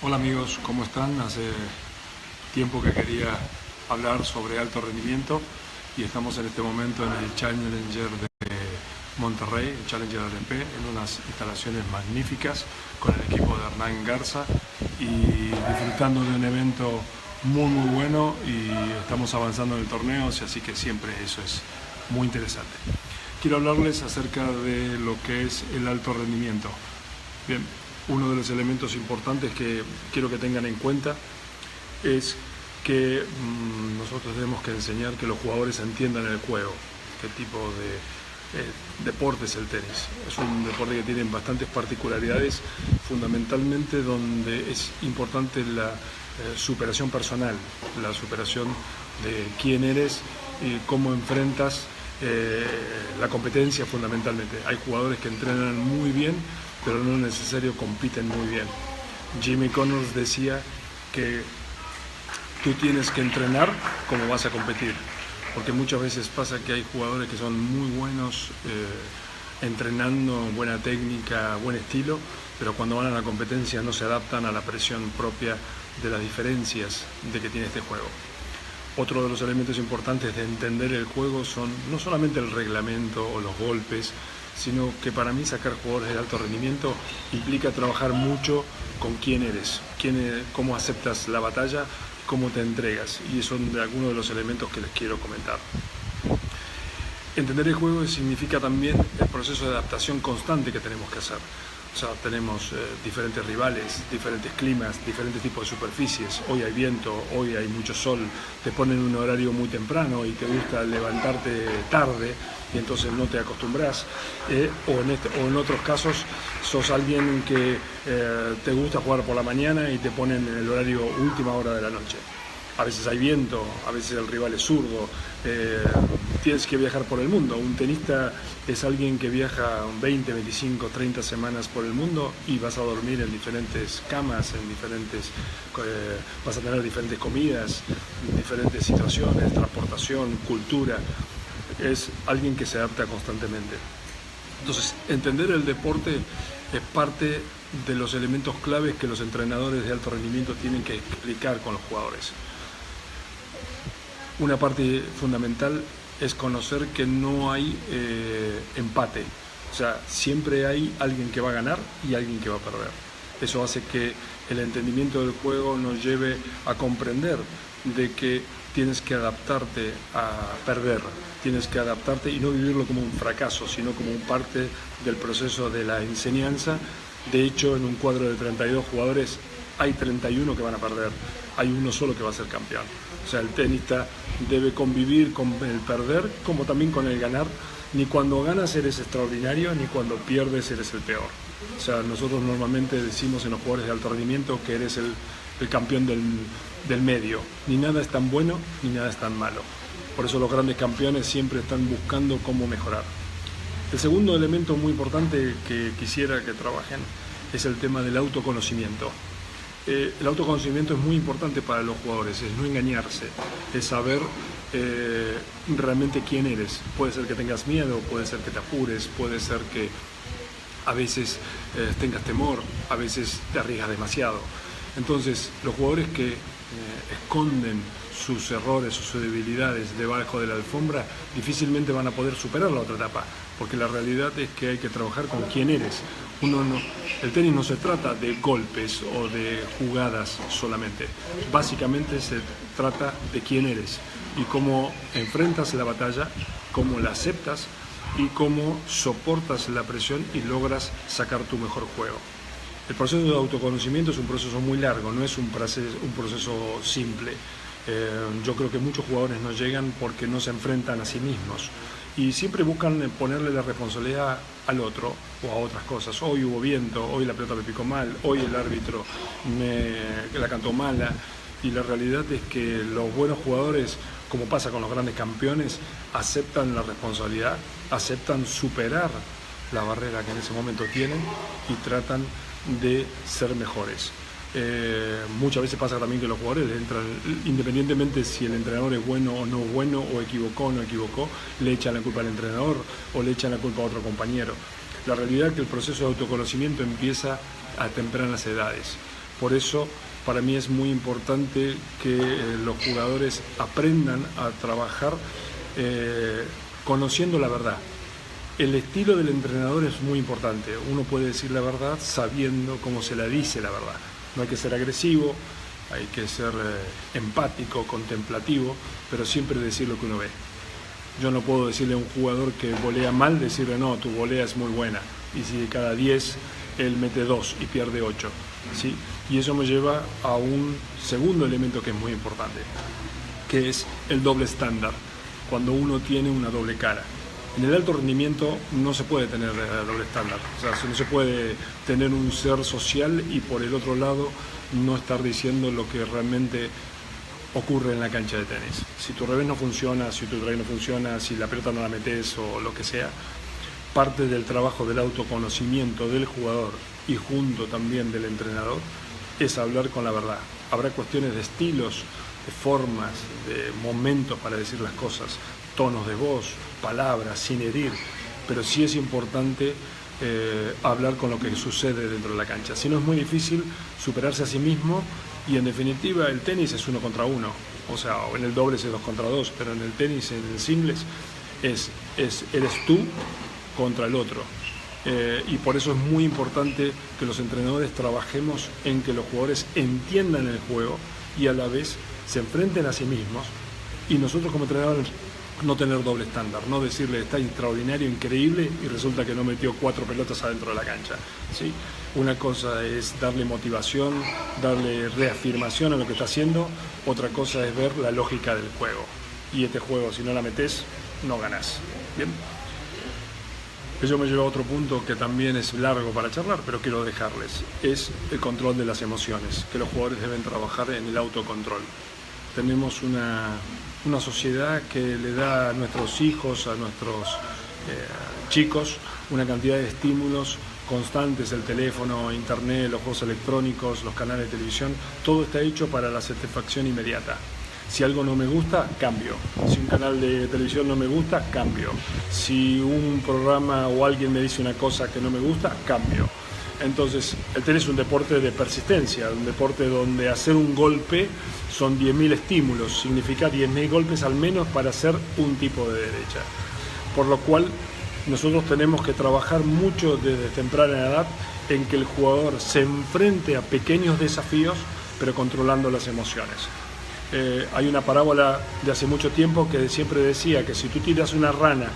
Hola amigos, ¿cómo están? Hace tiempo que quería hablar sobre alto rendimiento y estamos en este momento en el Challenger de Monterrey, el Challenger LP, en unas instalaciones magníficas con el equipo de Hernán Garza y disfrutando de un evento muy bueno, y estamos avanzando en el torneo, así que siempre eso es muy interesante. Quiero hablarles acerca de lo que es el alto rendimiento. Bien, uno de los elementos importantes que quiero que tengan en cuenta es que nosotros tenemos que enseñar que los jugadores entiendan el juego, qué tipo de deporte es el tenis. Es un deporte que tiene bastantes particularidades, fundamentalmente donde es importante la superación personal, la superación de quién eres y cómo enfrentas la competencia fundamentalmente. Hay jugadores que entrenan muy bien, pero no es necesario compiten muy bien. Jimmy Connors decía que tú tienes que entrenar como vas a competir, porque muchas veces pasa que hay jugadores que son muy buenos entrenando, buena técnica, buen estilo, pero cuando van a la competencia no se adaptan a la presión propia de las diferencias de que tiene este juego. Otro de los elementos importantes de entender el juego son no solamente el reglamento o los golpes, sino que para mí sacar jugadores de alto rendimiento implica trabajar mucho con quién eres, cómo aceptas la batalla, cómo te entregas, y son algunos de los elementos que les quiero comentar. Entender el juego significa también el proceso de adaptación constante que tenemos que hacer. O sea, tenemos diferentes rivales, diferentes climas, diferentes tipos de superficies. Hoy hay viento, hoy hay mucho sol, te ponen un horario muy temprano y te gusta levantarte tarde y entonces no te acostumbras. O en otros casos sos alguien que te gusta jugar por la mañana y te ponen en el horario última hora de la noche. A veces hay viento, a veces el rival es zurdo, tienes que viajar por el mundo. Un tenista es alguien que viaja 20, 25, 30 semanas por el mundo y vas a dormir en diferentes camas, vas a tener diferentes comidas, diferentes situaciones, transportación, cultura. Es alguien que se adapta constantemente. Entonces, entender el deporte es parte de los elementos claves que los entrenadores de alto rendimiento tienen que explicar con los jugadores. Una parte fundamental es conocer que no hay empate, o sea, siempre hay alguien que va a ganar y alguien que va a perder. Eso hace que el entendimiento del juego nos lleve a comprender de que tienes que adaptarte a perder, tienes que adaptarte y no vivirlo como un fracaso, sino como parte del proceso de la enseñanza. De hecho, en un cuadro de 32 jugadores hay 31 que van a perder, hay uno solo que va a ser campeón. O sea, el tenista debe convivir con el perder como también con el ganar. Ni cuando ganas eres extraordinario, ni cuando pierdes eres el peor. O sea, nosotros normalmente decimos en los jugadores de alto rendimiento que eres el campeón del medio. Ni nada es tan bueno, ni nada es tan malo. Por eso los grandes campeones siempre están buscando cómo mejorar. El segundo elemento muy importante que quisiera que trabajen es el tema del autoconocimiento. El autoconocimiento es muy importante para los jugadores, es no engañarse, es saber realmente quién eres. Puede ser que tengas miedo, puede ser que te apures, puede ser que a veces tengas temor, a veces te arriesgas demasiado. Entonces, los jugadores que esconden sus errores o sus debilidades debajo de la alfombra difícilmente van a poder superar la otra etapa, porque la realidad es que hay que trabajar con quién eres. El tenis no se trata de golpes o de jugadas solamente, básicamente se trata de quién eres y cómo enfrentas la batalla, cómo la aceptas y cómo soportas la presión y logras sacar tu mejor juego. El proceso de autoconocimiento es un proceso muy largo, no es un proceso simple. Yo creo que muchos jugadores no llegan porque no se enfrentan a sí mismos y siempre buscan ponerle la responsabilidad al otro o a otras cosas. Hoy hubo viento, hoy la pelota me picó mal, hoy el árbitro la cantó mala, y la realidad es que los buenos jugadores, como pasa con los grandes campeones, aceptan la responsabilidad, aceptan superar la barrera que en ese momento tienen y tratan de ser mejores. Muchas veces pasa también que los jugadores entran, independientemente si el entrenador es bueno o no bueno, o equivocó o no equivocó, le echan la culpa al entrenador o le echan la culpa a otro compañero. La realidad es que el proceso de autoconocimiento empieza a tempranas edades. Por eso, para mí es muy importante que los jugadores aprendan a trabajar conociendo la verdad. El estilo del entrenador es muy importante. Uno puede decir la verdad sabiendo cómo se la dice la verdad. No hay que ser agresivo, hay que ser empático, contemplativo, pero siempre decir lo que uno ve. Yo no puedo decirle a un jugador que volea mal, decirle no, tu volea es muy buena. Y si de cada 10 él mete 2 y pierde 8. ¿Sí? Y eso me lleva a un segundo elemento que es muy importante, que es el doble estándar, cuando uno tiene una doble cara. En el alto rendimiento no se puede tener doble estándar, o sea, no se puede tener un ser social y por el otro lado no estar diciendo lo que realmente ocurre en la cancha de tenis. Si tu revés no funciona, si tu drive no funciona, si la pelota no la metes o lo que sea, parte del trabajo del autoconocimiento del jugador y junto también del entrenador es hablar con la verdad. Habrá cuestiones de estilos, de formas, de momentos para decir las cosas, tonos de voz, palabras, sin herir, pero sí es importante hablar con lo que sucede dentro de la cancha. Si no, es muy difícil superarse a sí mismo y en definitiva el tenis es 1 contra 1, o sea, en el dobles es 2 contra 2, pero en el tenis, en el singles, eres tú contra el otro. Y por eso es muy importante que los entrenadores trabajemos en que los jugadores entiendan el juego y a la vez se enfrenten a sí mismos y nosotros como entrenadores no tener doble estándar, no decirle está extraordinario, increíble y resulta que no metió 4 pelotas adentro de la cancha, ¿sí? Una cosa es darle motivación, darle reafirmación a lo que está haciendo, otra cosa es ver la lógica del juego y este juego si no la metes no ganás. Bien, eso me lleva a otro punto que también es largo para charlar, pero quiero dejarles, es el control de las emociones, que los jugadores deben trabajar en el autocontrol. Tenemos una sociedad que le da a nuestros hijos, a nuestros chicos, una cantidad de estímulos constantes, el teléfono, internet, los juegos electrónicos, los canales de televisión, todo está hecho para la satisfacción inmediata. Si algo no me gusta, cambio. Si un canal de televisión no me gusta, cambio. Si un programa o alguien me dice una cosa que no me gusta, cambio. Entonces, el tenis es un deporte de persistencia, un deporte donde hacer un golpe son 10.000 estímulos, significa 10.000 golpes al menos para hacer un tipo de derecha. Por lo cual, nosotros tenemos que trabajar mucho desde temprana edad en que el jugador se enfrente a pequeños desafíos, pero controlando las emociones. Hay una parábola de hace mucho tiempo que siempre decía que si tú tiras una rana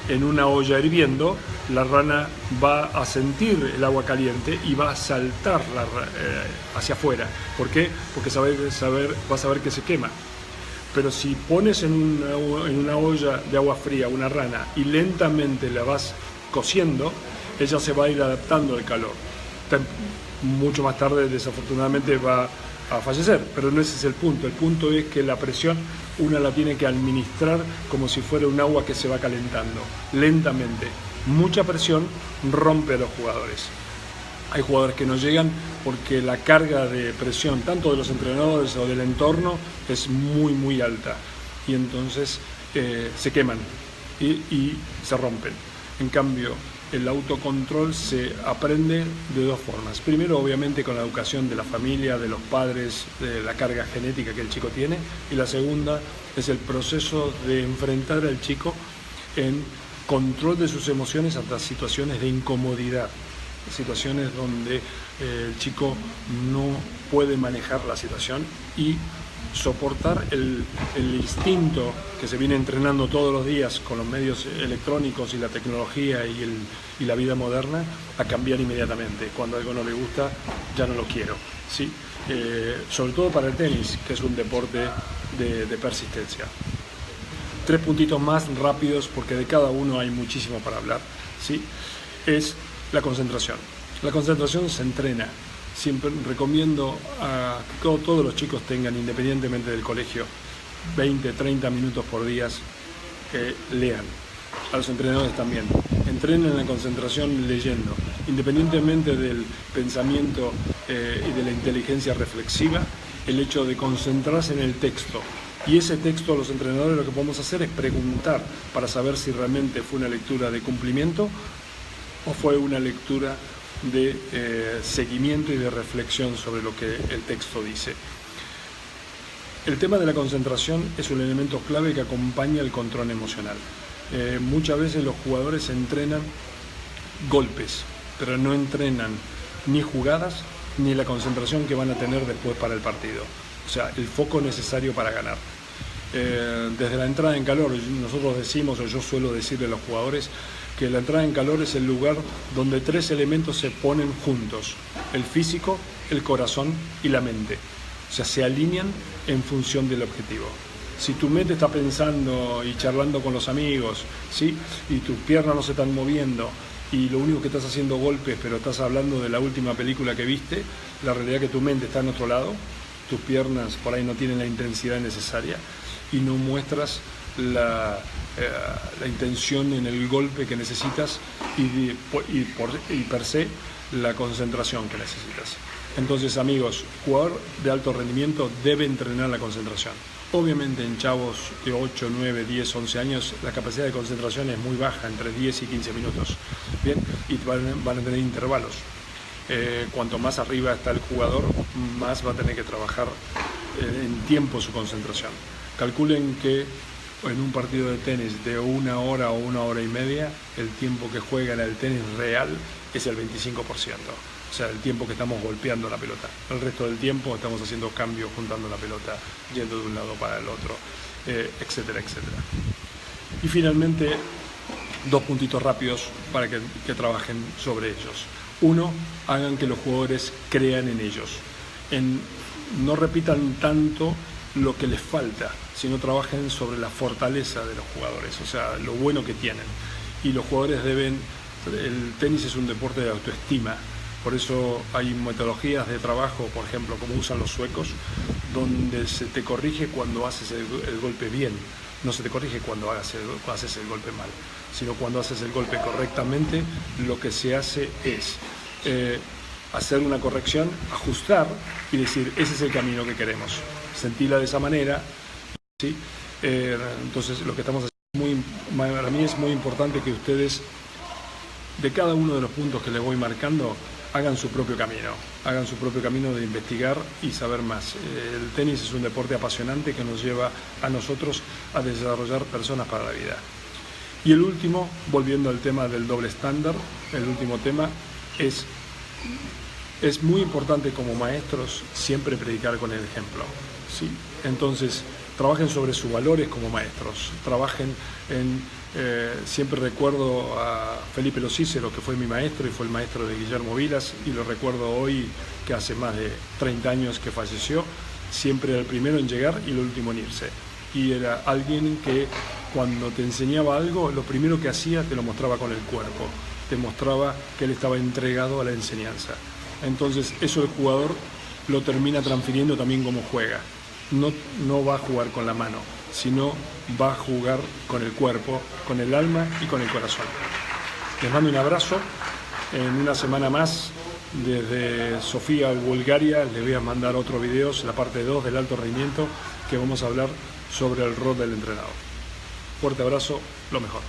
en una olla hirviendo, la rana va a sentir el agua caliente y va a saltar hacia afuera. ¿Por qué? Porque va a saber que se quema. Pero si pones en una olla de agua fría una rana y lentamente la vas cociendo, ella se va a ir adaptando al calor. Mucho más tarde, desafortunadamente, va a fallecer, pero no ese es el punto. El punto es que la presión una la tiene que administrar como si fuera un agua que se va calentando, lentamente. Mucha presión rompe a los jugadores. Hay jugadores que no llegan porque la carga de presión, tanto de los entrenadores o del entorno, es muy, muy alta. Y entonces se queman y se rompen. En cambio, el autocontrol se aprende de dos formas. Primero, obviamente, con la educación de la familia, de los padres, de la carga genética que el chico tiene. Y la segunda es el proceso de enfrentar al chico en control de sus emociones hasta situaciones de incomodidad. Situaciones donde el chico no puede manejar la situación y soportar el instinto que se viene entrenando todos los días con los medios electrónicos y la tecnología y la vida moderna a cambiar inmediatamente. Cuando algo no le gusta, ya no lo quiero, ¿sí? Sobre todo para el tenis, que es un deporte de persistencia. 3 puntitos más rápidos, porque de cada uno hay muchísimo para hablar, ¿sí? Es la concentración. La concentración se entrena. Siempre recomiendo a que todos los chicos tengan, independientemente del colegio, 20, 30 minutos por día que lean. A los entrenadores también. Entrenen la concentración leyendo. Independientemente del pensamiento y de la inteligencia reflexiva, el hecho de concentrarse en el texto. Y ese texto, los entrenadores lo que podemos hacer es preguntar para saber si realmente fue una lectura de cumplimiento o fue una lectura de seguimiento y de reflexión sobre lo que el texto dice. El tema de la concentración es un elemento clave que acompaña el control emocional. Muchas veces los jugadores entrenan golpes, pero no entrenan ni jugadas ni la concentración que van a tener después para el partido. O sea, el foco necesario para ganar. Desde la entrada en calor, nosotros decimos, o yo suelo decirle a los jugadores, que la entrada en calor es el lugar donde 3 elementos se ponen juntos: el físico, el corazón y la mente. O sea, se alinean en función del objetivo. Si tu mente está pensando y charlando con los amigos, ¿sí?, y tus piernas no se están moviendo y lo único que estás haciendo golpes, pero estás hablando de la última película que viste, la realidad es que tu mente está en otro lado, tus piernas por ahí no tienen la intensidad necesaria y no muestras la intención en el golpe que necesitas y per se la concentración que necesitas. Entonces, amigos, jugador de alto rendimiento debe entrenar la concentración. Obviamente en chavos de 8, 9, 10, 11 años la capacidad de concentración es muy baja, entre 10 y 15 minutos. Bien, y van a tener intervalos. Cuanto más arriba está el jugador, más va a tener que trabajar en tiempo su concentración. Calculen que en un partido de tenis de 1 hora o 1 hora y media, el tiempo que juegan el tenis real es el 25%. O sea, el tiempo que estamos golpeando la pelota. El resto del tiempo estamos haciendo cambios, juntando la pelota, yendo de un lado para el otro, etcétera, etcétera. Y finalmente, 2 puntitos rápidos para que trabajen sobre ellos. 1, hagan que los jugadores crean en ellos. No repitan tanto lo que les falta, sino trabajen sobre la fortaleza de los jugadores, o sea, lo bueno que tienen. Y los jugadores el tenis es un deporte de autoestima. Por eso hay metodologías de trabajo, por ejemplo, como usan los suecos, donde se te corrige cuando haces el golpe bien. No se te corrige cuando haces el golpe mal, sino cuando haces el golpe correctamente. Lo que se hace es hacer una corrección, ajustar y decir, ese es el camino que queremos. Sentirla de esa manera, ¿sí? Entonces, lo que estamos haciendo, para mí es muy importante que ustedes, de cada uno de los puntos que les voy marcando, hagan su propio camino de investigar y saber más. El tenis es un deporte apasionante que nos lleva a nosotros a desarrollar personas para la vida. Y el último, volviendo al tema del doble estándar, el último tema es muy importante como maestros siempre predicar con el ejemplo, ¿sí? Entonces, trabajen sobre sus valores como maestros, trabajen siempre recuerdo a Felipe Lo Cícero, que fue mi maestro y fue el maestro de Guillermo Vilas, y lo recuerdo hoy, que hace más de 30 años que falleció. Siempre era el primero en llegar y el último en irse. Y era alguien que cuando te enseñaba algo, lo primero que hacía te lo mostraba con el cuerpo, te mostraba que él estaba entregado a la enseñanza. Entonces eso el jugador lo termina transfiriendo también como juega. No va a jugar con la mano, sino va a jugar con el cuerpo, con el alma y con el corazón. Les mando un abrazo. En una semana más, desde Sofía, Bulgaria, les voy a mandar otro video, la parte 2 del alto rendimiento, que vamos a hablar sobre el rol del entrenador. Fuerte abrazo, lo mejor.